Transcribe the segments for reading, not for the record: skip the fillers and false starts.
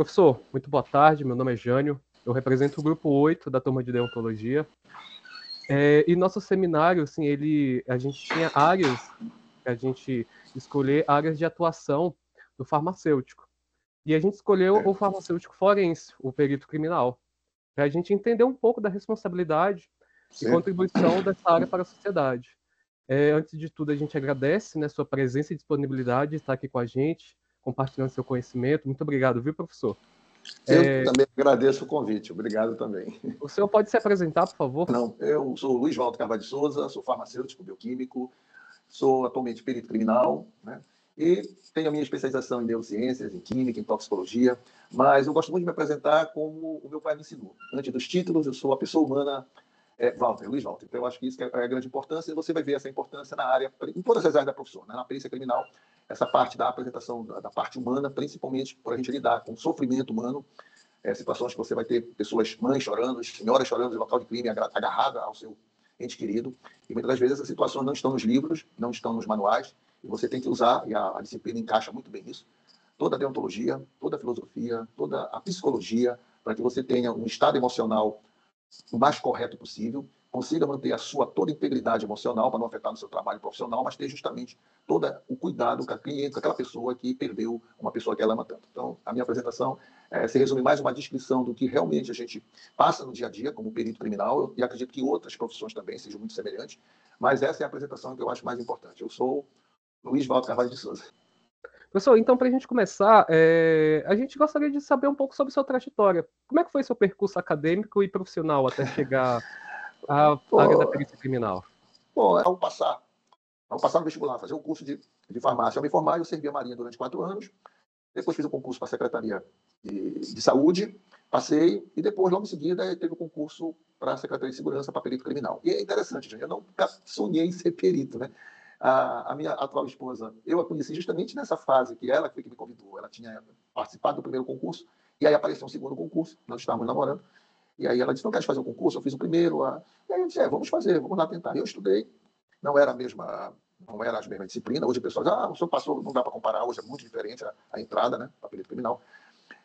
Professor, muito boa tarde. Meu nome é Jânio. Eu represento o grupo 8 da turma de Deontologia. E nosso seminário, assim, a gente tinha áreas, a gente escolher áreas de atuação do farmacêutico. E a gente escolheu o farmacêutico forense, o perito criminal, para a gente entender um pouco da responsabilidade e Sim. contribuição dessa área para a sociedade. Antes de tudo, a gente agradece, né, sua presença e disponibilidade de estar aqui com a gente, compartilhando seu conhecimento. Muito obrigado, viu, professor? Eu também agradeço o convite. Obrigado também. O senhor pode se apresentar, por favor? Não, eu sou Luiz Walter Carvalho de Souza, sou farmacêutico, bioquímico, sou atualmente perito criminal, né? E tenho a minha especialização em neurociências, em química, em toxicologia, mas eu gosto muito de me apresentar como o meu pai me ensinou. Antes dos títulos, eu sou a pessoa humana Walter, Luiz Walter. Então, eu acho que isso é a grande importância, e você vai ver essa importância na área, em todas as áreas da profissão, né? Na perícia criminal, essa parte da apresentação da parte humana, principalmente por a gente lidar com o sofrimento humano, situações que você vai ter pessoas, mães chorando, senhoras chorando em local de crime, agarrada ao seu ente querido. E muitas das vezes essas situações não estão nos livros, não estão nos manuais, e você tem que usar, e a disciplina encaixa muito bem nisso, toda a deontologia, toda a filosofia, toda a psicologia, para que você tenha um estado emocional o mais correto possível, consiga manter a sua toda integridade emocional para não afetar no seu trabalho profissional, mas ter justamente todo o cuidado com a cliente, com aquela pessoa que perdeu uma pessoa que ela ama tanto. Então, a minha apresentação se resume mais uma descrição do que realmente a gente passa no dia a dia como perito criminal, e acredito que outras profissões também sejam muito semelhantes, mas essa é a apresentação que eu acho mais importante. Eu sou Luiz Walter Carvalho de Souza. Professor, então, para a gente começar, a gente gostaria de saber um pouco sobre sua trajetória. Como é que foi seu percurso acadêmico e profissional até chegar à área da Pô, perícia criminal? ao passar no vestibular, fazer o curso de farmácia, ao me formar, eu servi a Marinha durante 4 anos. Depois fiz o concurso para a Secretaria de Saúde, passei, e depois, logo em seguida, teve o concurso para a Secretaria de Segurança para perito criminal. E é interessante, gente, eu nunca sonhei em ser perito, né? A minha atual esposa, eu a conheci justamente nessa fase, que ela foi que me convidou. Ela tinha participado do primeiro concurso, e aí apareceu um segundo concurso, nós estávamos namorando, e aí ela disse, não queres fazer o concurso? Eu fiz o primeiro, e aí eu disse, vamos fazer, vamos lá tentar. Eu estudei, não era a mesma, não era as mesmas disciplinas. Hoje o pessoal diz, o senhor passou, não dá para comparar, hoje é muito diferente a entrada, né, para perito criminal.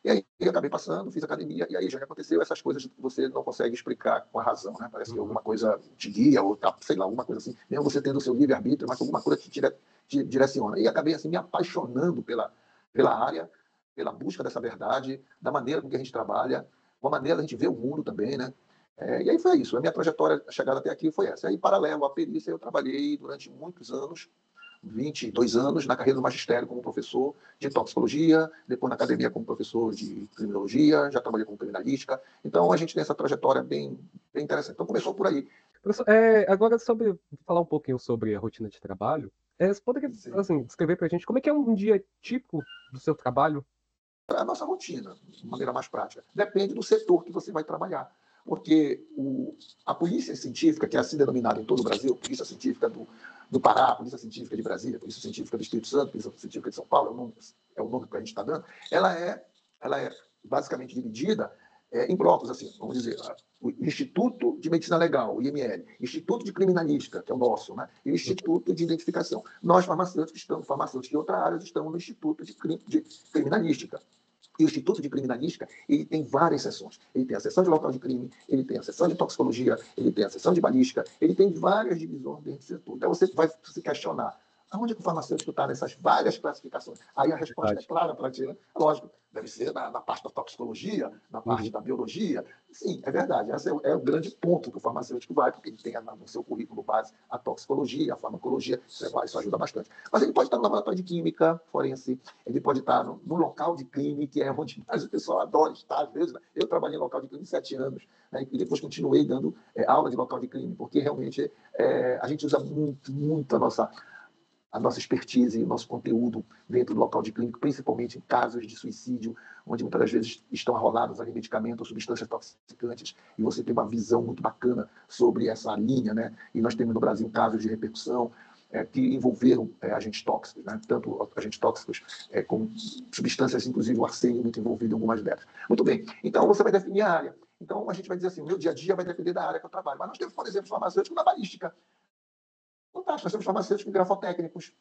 E aí eu acabei passando, fiz academia, e aí já aconteceu essas coisas que você não consegue explicar com a razão, né? Parece que alguma coisa te guia, ou sei lá, alguma coisa assim, mesmo você tendo o seu livre-arbítrio, mas alguma coisa te direciona. E acabei assim me apaixonando pela área, pela busca dessa verdade, da maneira com que a gente trabalha, com a maneira da gente ver o mundo também, né? E aí foi isso. A minha trajetória, a chegada até aqui foi essa. Aí, paralelo à perícia, eu trabalhei durante muitos anos, 22 anos, na carreira do magistério como professor de toxicologia, depois na academia como professor de criminologia, já trabalhei com criminalística. Então, a gente tem essa trajetória bem, bem interessante. Então, começou por aí. Professor, agora, falar um pouquinho sobre a rotina de trabalho, você poderia, Sim. assim, descrever para a gente como é que é um dia típico do seu trabalho? A nossa rotina, de maneira mais prática, depende do setor que você vai trabalhar. Porque a polícia científica, que é assim denominada em todo o Brasil, polícia científica do Pará, polícia científica de Brasília, polícia científica do Espírito Santo, polícia científica de São Paulo, é o nome que a gente está dando, ela é basicamente dividida em blocos, assim, vamos dizer, o Instituto de Medicina Legal, o IML, Instituto de Criminalística, que é o nosso, né? E o Instituto de Identificação. Nós, farmacêuticos de outra área, estamos no Instituto de Criminalística. E o Instituto de Criminalística, ele tem várias seções. Ele tem a seção de local de crime, ele tem a seção de toxicologia, ele tem a seção de balística, ele tem várias divisões dentro do setor. Então, você vai se questionar, aonde é que o farmacêutico está nessas várias classificações? Aí a resposta é Verdade. clara para ti, né? Lógico, deve ser na parte da toxicologia, na parte Uhum. da biologia. Sim, é verdade. Esse é o grande ponto que o farmacêutico vai, porque ele tem no seu currículo base a toxicologia, a farmacologia, isso ajuda bastante. Mas ele pode estar no laboratório de química forense, ele pode estar no local de crime, que é onde mais o pessoal adora estar, às vezes. Né? Eu trabalhei em local de crime 7 anos, né? E depois continuei dando aula de local de crime, porque realmente a gente usa muito, muito a nossa expertise e o nosso conteúdo dentro do local de clínico, principalmente em casos de suicídio, onde muitas das vezes estão arrolados ali medicamentos ou substâncias toxicantes, e você tem uma visão muito bacana sobre essa linha, né? E nós temos no Brasil casos de repercussão que envolveram agentes tóxicos, né? Tanto agentes tóxicos como substâncias, inclusive o arsênio muito envolvido em algumas delas. Muito bem, então você vai definir a área. Então a gente vai dizer assim, o meu dia a dia vai depender da área que eu trabalho. Mas nós temos, por exemplo, farmacêutico na balística. Fantástico, nós temos farmacêuticos e grafotécnicos,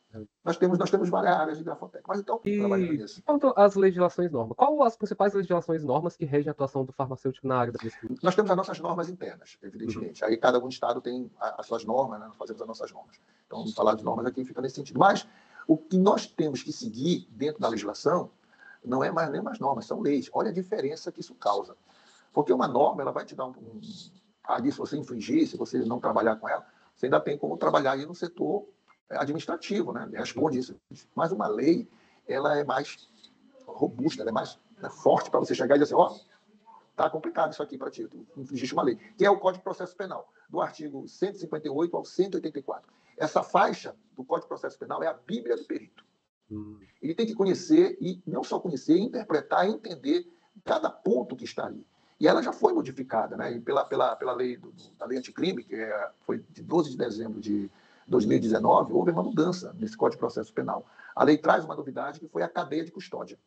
nós temos várias áreas de grafotécnica. Mas então, trabalhando E nisso. quanto às legislações normas, qual as principais legislações normas que regem a atuação do farmacêutico na área da pesquisa? Nós temos as nossas normas internas, evidentemente. Aí cada um estado tem as suas normas, né? Nós fazemos as nossas normas. Então, falar de normas aqui fica nesse sentido. Mas o que nós temos que seguir dentro da legislação não é mais nem mais normas, são leis. Olha a diferença que isso causa. Porque uma norma, ela vai te dar ali, se você infringir, se você não trabalhar com ela, você ainda tem como trabalhar aí no setor administrativo, né? Responde isso. Mas uma lei, ela é mais robusta, ela é mais, né, forte para você chegar e dizer assim, ó, tá complicado isso aqui para ti, tu infringiste uma lei, que é o Código de Processo Penal, do artigo 158 ao 184. Essa faixa do Código de Processo Penal é a Bíblia do perito. Ele tem que conhecer, e não só conhecer, interpretar e entender cada ponto que está ali. E ela já foi modificada, né? E pela lei, da lei anticrime, que foi de 12 de dezembro de 2019, houve uma mudança nesse Código de Processo Penal. A lei traz uma novidade, que foi a cadeia de custódia.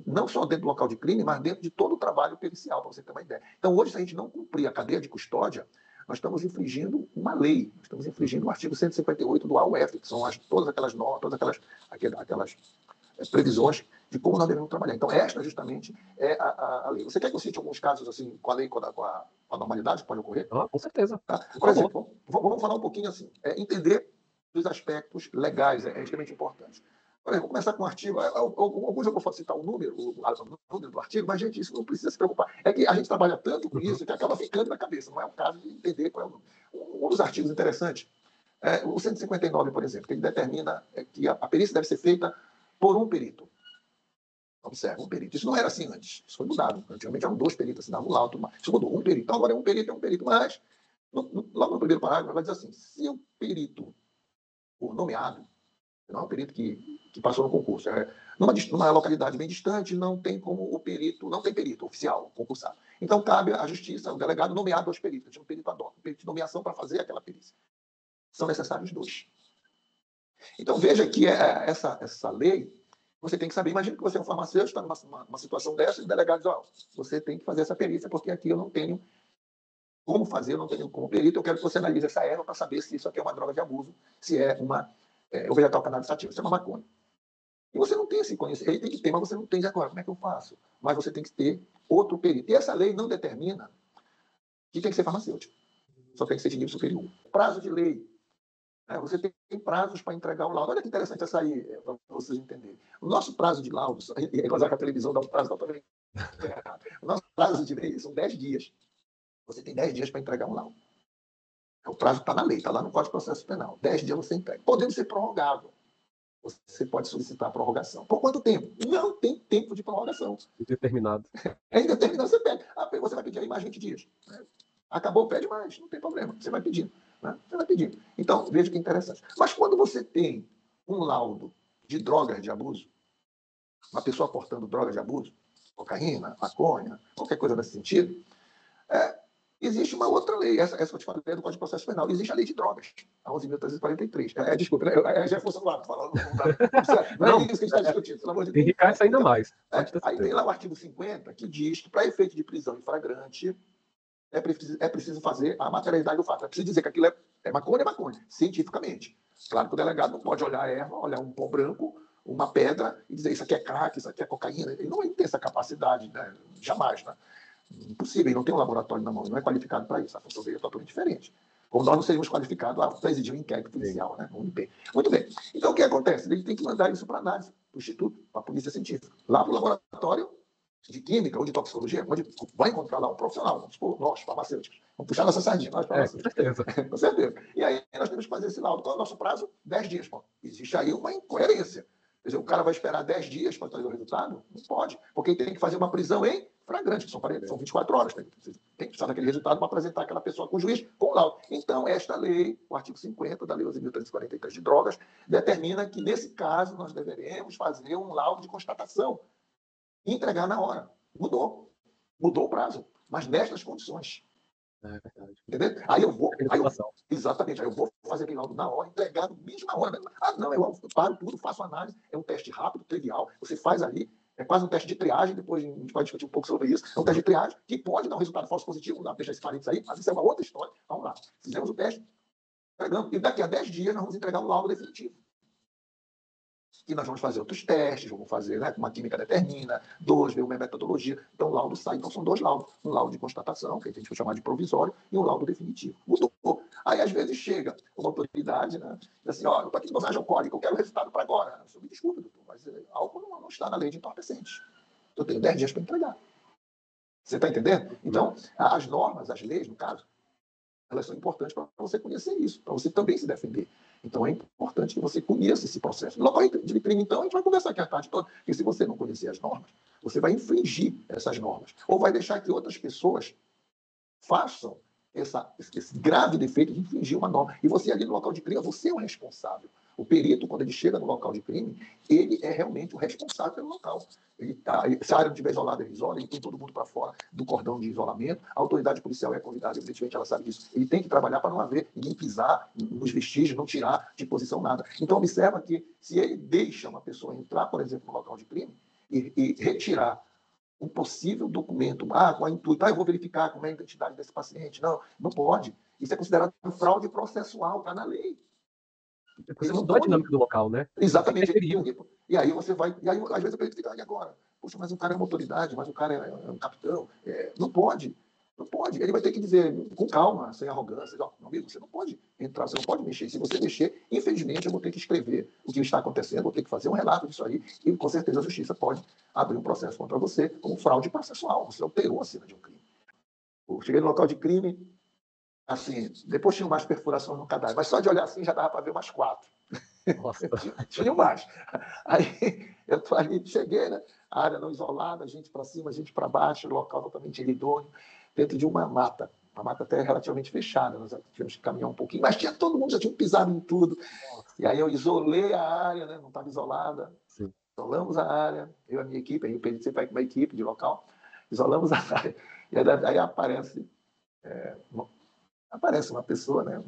Não só dentro do local de crime, mas dentro de todo o trabalho pericial, para você ter uma ideia. Então, hoje, se a gente não cumprir a cadeia de custódia, nós estamos infringindo uma lei, nós estamos infringindo o artigo 158 do AUF, que são todas aquelas normas, todas aquelas previsões de como nós devemos trabalhar. Então, esta justamente é a lei. Você quer que eu cite alguns casos assim, com a lei, com a normalidade que pode ocorrer? Com certeza. Tá? Por exemplo, vamos falar um pouquinho assim, entender dos aspectos legais é extremamente importante. Por exemplo, vou começar com um artigo, alguns eu vou citar o número do artigo, mas, gente, isso não precisa se preocupar. É que a gente trabalha tanto com isso que acaba ficando na cabeça, não é o caso de entender qual é o número. Um dos artigos interessantes é o 159, por exemplo, que ele determina que a perícia deve ser feita por um perito. Observa, um perito. Isso não era assim antes, isso foi mudado. Antigamente eram 2 peritos, assinavam um laudo, isso mudou, um perito. Então agora é um perito, mas logo no primeiro parágrafo vai dizer assim, se o perito for nomeado, não é um perito que passou no concurso. Numa localidade bem distante, não tem perito oficial concursado. Então, cabe à justiça, o delegado nomear 2 peritos. Chama perito ad hoc, perito de nomeação para fazer aquela perícia. São necessários 2. Então, veja que essa lei, você tem que saber. Imagina que você é um farmacêutico, está numa situação dessa, e o delegado diz, você tem que fazer essa perícia, porque aqui eu não tenho como fazer, eu não tenho como perito, eu quero que você analise essa erva para saber se isso aqui é uma droga de abuso, se é o vegetal cannabis sativa, se é uma maconha. E você não tem esse conhecimento, ele tem que ter, mas você não tem agora. Como é que eu faço? Mas você tem que ter outro perito. E essa lei não determina que tem que ser farmacêutico. Só tem que ser de nível superior. Prazo de lei. Você tem prazos para entregar um laudo. Olha que interessante essa aí, para vocês entenderem. O nosso prazo de laudos, e gozar com a televisão dá um prazo totalmente errado. O nosso prazo de lei são 10 dias. Você tem 10 dias para entregar um laudo. O prazo está na lei, está lá no Código de Processo Penal. 10 dias você entrega. Podendo ser prorrogável. Você pode solicitar a prorrogação. Por quanto tempo? Não tem tempo de prorrogação. Indeterminado. É indeterminado, você pede. Você vai pedir aí mais 20 dias. Acabou, pede mais, não tem problema. Você vai pedindo. Você vai pedindo. Então, veja que interessante. Mas quando você tem um laudo de drogas de abuso, uma pessoa portando drogas de abuso, cocaína, maconha, qualquer coisa nesse sentido, existe uma outra lei, essa que eu te falei é do Código de Processo Penal. Existe a lei de drogas, a 11.343. Desculpa, já é força do hábito falando. Não é isso que a gente está discutindo, pelo amor de Deus. Enriquece ainda mais. Aí tem lá o artigo 50, que diz que, para efeito de prisão em flagrante, é preciso fazer a materialidade do fato. É preciso dizer que aquilo é maconha, cientificamente. Claro que o delegado não pode olhar a erva, olhar um pó branco, uma pedra, e dizer isso aqui é crack, isso aqui é cocaína. Ele não tem essa capacidade, né? Jamais, né? Impossível, ele não tem um laboratório na mão, ele não é qualificado para isso. A função dele é totalmente diferente. Como nós não seríamos qualificados para exigir um inquérito policial, né? Muito bem. Então, o que acontece? Ele tem que mandar isso para análise, para o Instituto, para a Polícia Científica, lá para o laboratório de química ou de toxicologia, onde vai encontrar lá um profissional, vamos supor, nós, farmacêuticos. Vamos puxar nossa sardinha, nós farmacêuticos. Com certeza. Com certeza. E aí nós temos que fazer esse laudo. Qual é o nosso prazo? 10 dias. Pô. Existe aí uma incoerência. Quer dizer, o cara vai esperar 10 dias para trazer o resultado? Não pode. Porque ele tem que fazer uma prisão em flagrante, que são 24 horas. Tem que precisar daquele resultado para apresentar aquela pessoa com o juiz com o laudo. Então, esta lei, o artigo 50 da Lei 11.343 de drogas, determina que, nesse caso, nós deveremos fazer um laudo de constatação e entregar na hora. Mudou o prazo, mas nestas condições. É verdade. Entendeu? Exatamente, aí eu vou fazer aquele laudo na hora, entregar na mesma hora. Não, eu paro tudo, faço análise, é um teste rápido, trivial, você faz ali, é quase um teste de triagem, depois a gente vai discutir um pouco sobre isso, é um teste de triagem que pode dar um resultado falso positivo, não deixa esse parênteses aí, mas isso é uma outra história. Vamos lá, fizemos o teste, E daqui a 10 dias nós vamos entregar o laudo definitivo. E nós vamos fazer outros testes, vamos fazer, né, como a química determina, ver uma metodologia. Então, o laudo sai. Então, são 2 laudos. Um laudo de constatação, que a gente vai chamar de provisório, e um laudo definitivo. Mudou. Aí, às vezes, chega uma autoridade, né, diz assim, ó, eu estou aqui no dosagem alcoólica, eu quero o resultado para agora. Eu me desculpe, doutor, mas álcool não está na lei de entorpecentes. Eu tenho 10 dias para entregar. Você está entendendo? Então, as normas, as leis, no caso, elas são importantes para você conhecer isso, para você também se defender. Então, é importante que você conheça esse processo. No local de crime, então, a gente vai conversar aqui a tarde toda, porque se você não conhecer as normas, você vai infringir essas normas, ou vai deixar que outras pessoas façam esse grave defeito de infringir uma norma. E você ali no local de crime, você é o responsável. O perito, quando ele chega no local de crime, ele é realmente o responsável pelo local. Se a área não estiver isolada, ele isola, ele tem todo mundo para fora do cordão de isolamento. A autoridade policial é convidada, evidentemente ela sabe disso. Ele tem que trabalhar para não haver ninguém pisar nos vestígios, não tirar de posição nada. Então, observa que se ele deixa uma pessoa entrar, por exemplo, no local de crime e retirar um possível documento, com a intuito, eu vou verificar como é a identidade desse paciente. Não, não pode. Isso é considerado fraude processual, está na lei. Você mudou a dinâmica do local, né? Exatamente. E aí você vai. E aí, às vezes, o perito fica, e agora? Poxa, mas o cara é uma autoridade, mas o cara é um capitão. Não pode. Não pode. Ele vai ter que dizer, com calma, sem arrogância, ó, meu amigo, você não pode entrar, você não pode mexer. Se você mexer, infelizmente, eu vou ter que escrever o que está acontecendo, vou ter que fazer um relato disso aí, e com certeza a justiça pode abrir um processo contra você como fraude processual. Você alterou a cena de um crime. Eu cheguei no local de crime, assim, depois tinha mais perfurações no cadáver, mas só de olhar assim já dava para ver umas 4. Nossa. Tinha mais. Aí eu tô ali, cheguei, né? A área não isolada, gente para cima, gente para baixo, local totalmente idôneo, dentro de uma mata até relativamente fechada, nós tivemos que caminhar um pouquinho, mas tinha todo mundo, já tinha pisado em tudo. Nossa. E aí eu isolei a área, né? Não estava isolada. Sim. Isolamos a área, eu e a minha equipe, aí o PDC vai com uma equipe de local, isolamos a área. E aí aparece uma pessoa, né?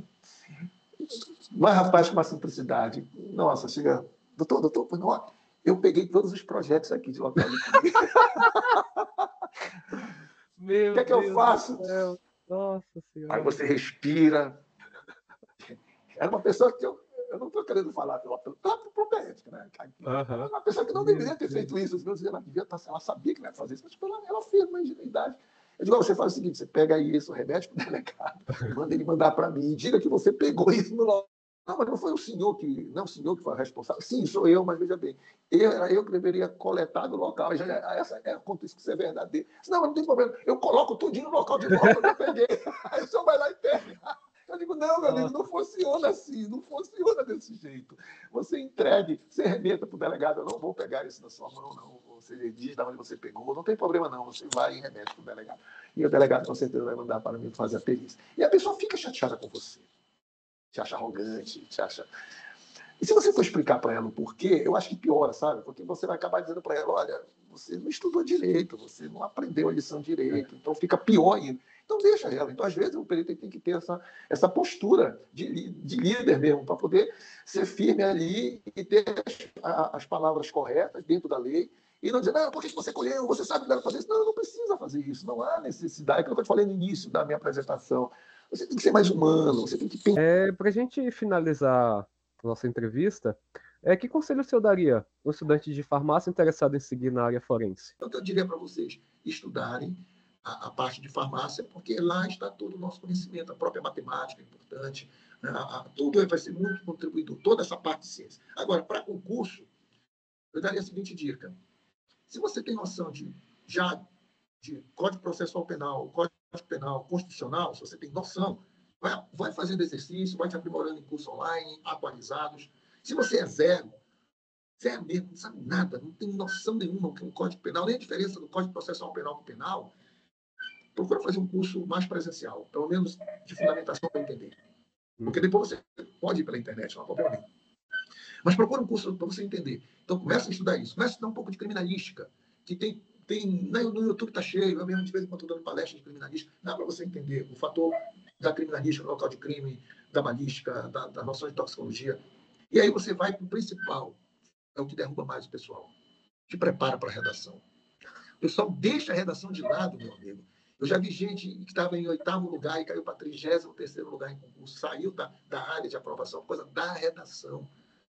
Mas, rapaz, com uma simplicidade. Nossa, chega. Doutor, não, eu peguei todos os projetos aqui de local de crime. Meu O que é que eu faço? Nossa Senhora. Aí você respira. Era uma pessoa que eu não estou querendo falar pela própria ética, né? Era uma pessoa que não deveria ter feito isso. Ela sabia que não ia fazer isso, mas ela fez uma ingenuidade. Eu digo, você faz o seguinte, você pega isso, remete para o delegado, manda ele mandar para mim, diga que você pegou isso no local. Não, mas não foi o senhor que foi o responsável. Sim, sou eu, mas veja bem, era eu que deveria coletar do local. Essa conta isso que isso é verdadeiro. Não, mas não tem problema. Eu coloco tudinho no local de volta, eu peguei. Aí o senhor vai lá e pega. Eu digo, não, meu amigo, não funciona assim, não funciona desse jeito. Você entregue, você remeta para o delegado, eu não vou pegar isso na sua mão, não. Você diz de onde você pegou, não tem problema não, você vai e remete para o delegado. E o delegado com certeza vai mandar para mim fazer a perícia. E a pessoa fica chateada com você. Te acha arrogante, te acha... E se você for explicar para ela o porquê, eu acho que piora, sabe? Porque você vai acabar dizendo para ela, olha, você não estudou direito, você não aprendeu a lição direito, então fica pior ainda. Então deixa ela. Então, às vezes, o perito tem que ter essa postura de líder mesmo, para poder ser firme ali e ter as palavras corretas dentro da lei, e não dizer, não, por que você colheu? Você sabe que deve fazer isso? Não, não precisa fazer isso, não há necessidade. É aquilo que eu te falei no início da minha apresentação. Você tem que ser mais humano, você tem que pensar. Para a gente finalizar a nossa entrevista, que conselho o senhor daria a um estudante de farmácia interessado em seguir na área forense? Então, eu diria para vocês estudarem a parte de farmácia, porque lá está todo o nosso conhecimento, a própria matemática é importante, né? Tudo vai ser muito contribuidor, toda essa parte de ciência. Agora, para concurso, eu daria a seguinte dica. Se você tem noção de Código Processual Penal, Código Penal Constitucional, se você tem noção, vai fazendo exercício, vai te aprimorando em cursos online, atualizados. Se você é zero mesmo, não sabe nada, não tem noção nenhuma do que é um Código Penal, nem a diferença do Código Processual Penal com o penal, procura fazer um curso mais presencial, pelo menos de fundamentação para entender. Porque depois você pode ir pela internet, não há problema nenhum. Mas procura um curso para você entender. Então, começa a estudar isso. Começa a estudar um pouco de criminalística, que tem no YouTube está cheio, eu mesmo de vez em quando estou dando palestras de criminalística, dá para você entender o fator da criminalística, do local de crime, da balística, da noção de toxicologia. E aí você vai para o principal, é o que derruba mais o pessoal. Te prepara para a redação. O pessoal deixa a redação de lado, meu amigo, Eu já vi gente que estava em 8º lugar e caiu para 33º lugar em concurso, saiu da área de aprovação, por causa da redação.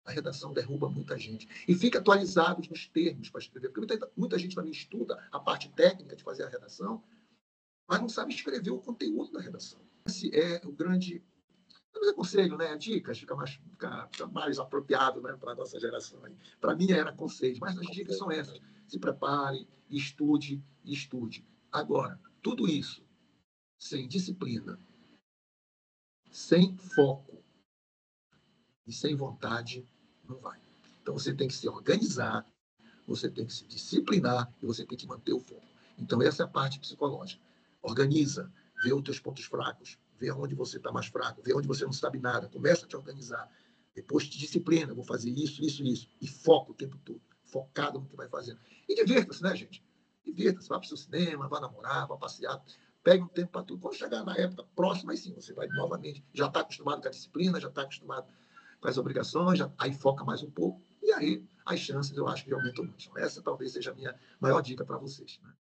A redação derruba muita gente. E fica atualizado nos termos para escrever, porque muita gente também estuda a parte técnica de fazer a redação, mas não sabe escrever o conteúdo da redação. Esse é o grande, não é conselho, né? Dicas, fica mais apropriado, né, para a nossa geração. Para mim era conselho, mas as dicas são essas. Se prepare, estude e estude. Agora, tudo isso sem disciplina, sem foco e sem vontade, não vai. Então você tem que se organizar, você tem que se disciplinar e você tem que manter o foco. Então essa é a parte psicológica. Organiza, vê os teus pontos fracos, vê onde você está mais fraco, vê onde você não sabe nada, começa a te organizar. Depois te disciplina, vou fazer isso, isso, isso. E foca o tempo todo, focado no que vai fazendo. E divirta-se, né, gente? Divirta-se, vá para o seu cinema, vá namorar, vá passear, pegue um tempo para tudo. Quando chegar na época próxima, aí sim, você vai novamente. Já está acostumado com a disciplina, já está acostumado com as obrigações, aí foca mais um pouco, e aí as chances eu acho que aumentam muito. Essa talvez seja a minha maior dica para vocês. Né?